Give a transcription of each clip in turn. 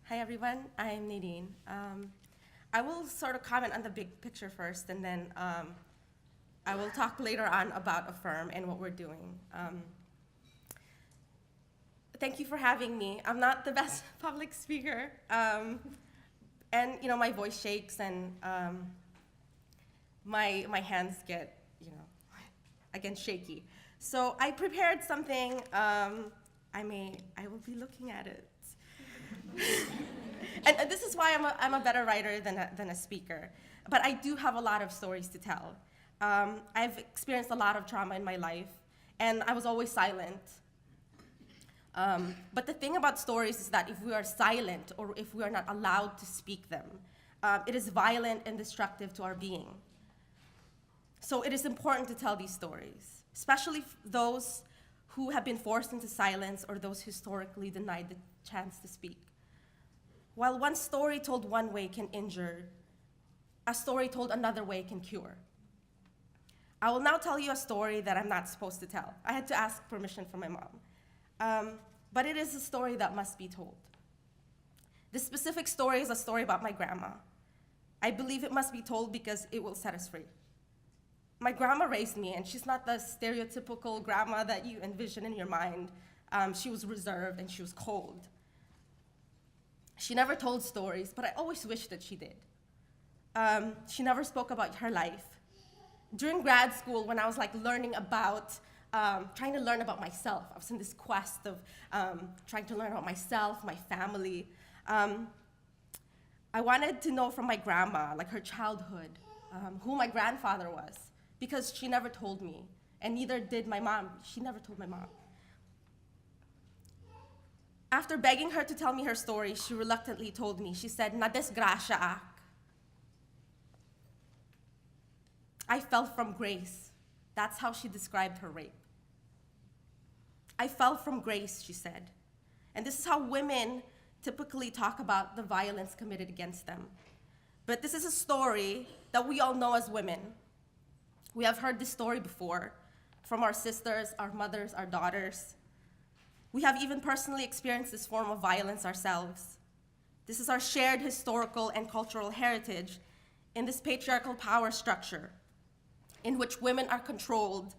Hi everyone, I'm Nadine. I will sort of comment on the big picture first, and then I will talk later on about Affirm and what we're doing. Thank you for having me. I'm not the best public speaker, and my voice shakes and my hands get again shaky. So I prepared something. I will be looking at it. And this is why I'm a better writer than a speaker. But I do have a lot of stories to tell. I've experienced a lot of trauma in my life, and I was always silent. But the thing about stories is that if we are silent or if we are not allowed to speak them, it is violent and destructive to our being. So it is important to tell these stories, especially those who have been forced into silence or those historically denied the chance to speak. While one story told one way can injure, a story told another way can cure. I will now tell you a story that I'm not supposed to tell. I had to ask permission from my mom. But it is a story that must be told. This specific story is a story about my grandma. I believe it must be told because it will set us free. My grandma raised me, and she's not the stereotypical grandma that you envision in your mind. She was reserved and she was cold. She never told stories, but I always wished that she did. She never spoke about her life. During grad school, when I was learning about, trying to learn about myself, I was in this quest of trying to learn about myself, my family. I wanted to know from my grandma, her childhood, who my grandfather was, because she never told me, and neither did my mom. She never told my mom. After begging her to tell me her story, she reluctantly told me. She said, "Nadisgrasya ak." I fell from grace. That's how she described her rape. I fell from grace, she said. And this is how women typically talk about the violence committed against them. But this is a story that we all know as women. We have heard this story before from our sisters, our mothers, our daughters. We have even personally experienced this form of violence ourselves. This is our shared historical and cultural heritage in this patriarchal power structure in which women are controlled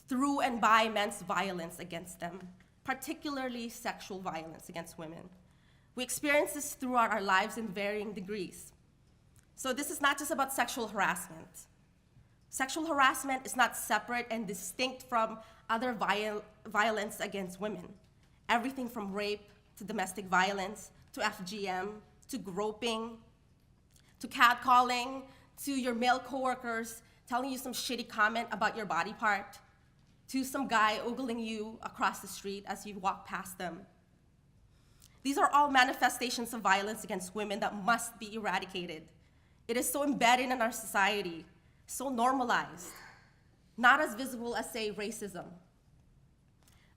through and by men's violence against them, particularly sexual violence against women. We experience this throughout our lives in varying degrees. So this is not just about sexual harassment. Sexual harassment is not separate and distinct from other violence against women. Everything from rape to domestic violence to FGM to groping to catcalling to your male coworkers telling you some shitty comment about your body part to some guy ogling you across the street as you walk past them. These are all manifestations of violence against women that must be eradicated. It is so embedded in our society, so normalized, not as visible as, say, racism.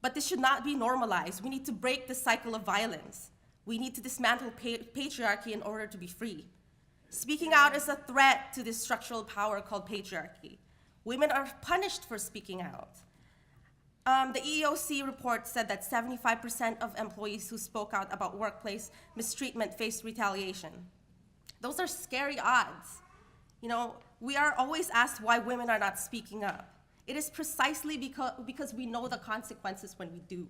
But this should not be normalized. We need to break the cycle of violence. We need to dismantle patriarchy in order to be free. Speaking out is a threat to this structural power called patriarchy. Women are punished for speaking out. The EEOC report said that 75% of employees who spoke out about workplace mistreatment faced retaliation. Those are scary odds. We are always asked why women are not speaking up. It is precisely because we know the consequences when we do.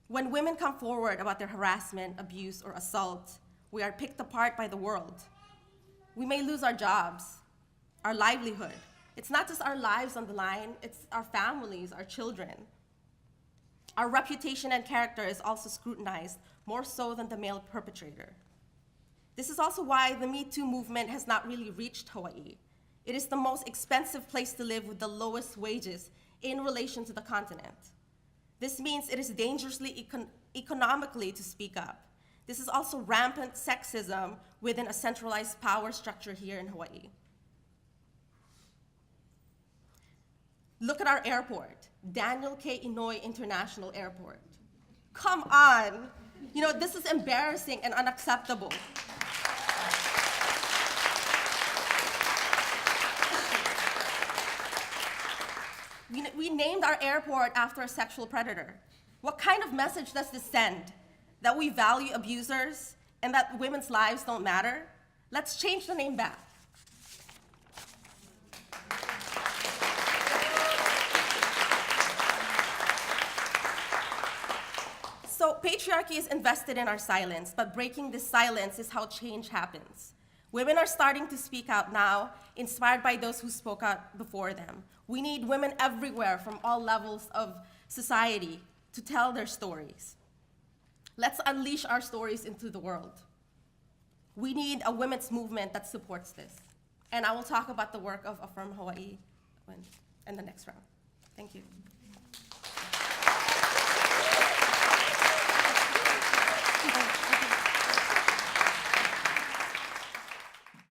When women come forward about their harassment, abuse, or assault, we are picked apart by the world. We may lose our jobs, our livelihood. It's not just our lives on the line, it's our families, our children. Our reputation and character is also scrutinized, more so than the male perpetrator. This is also why the Me Too movement has not really reached Hawaii. It is the most expensive place to live with the lowest wages in relation to the continent. This means it is dangerously economically to speak up. This is also rampant sexism within a centralized power structure here in Hawaii. Look at our airport, Daniel K. Inouye International Airport. Come on, this is embarrassing and unacceptable. We named our airport after a sexual predator. What kind of message does this send? That we value abusers and that women's lives don't matter, let's change the name back. So patriarchy is invested in our silence, but breaking this silence is how change happens. Women are starting to speak out now, inspired by those who spoke out before them. We need women everywhere from all levels of society to tell their stories. Let's unleash our stories into the world. We need a women's movement that supports this. And I will talk about the work of Affirm Hawai'i in the next round. Thank you.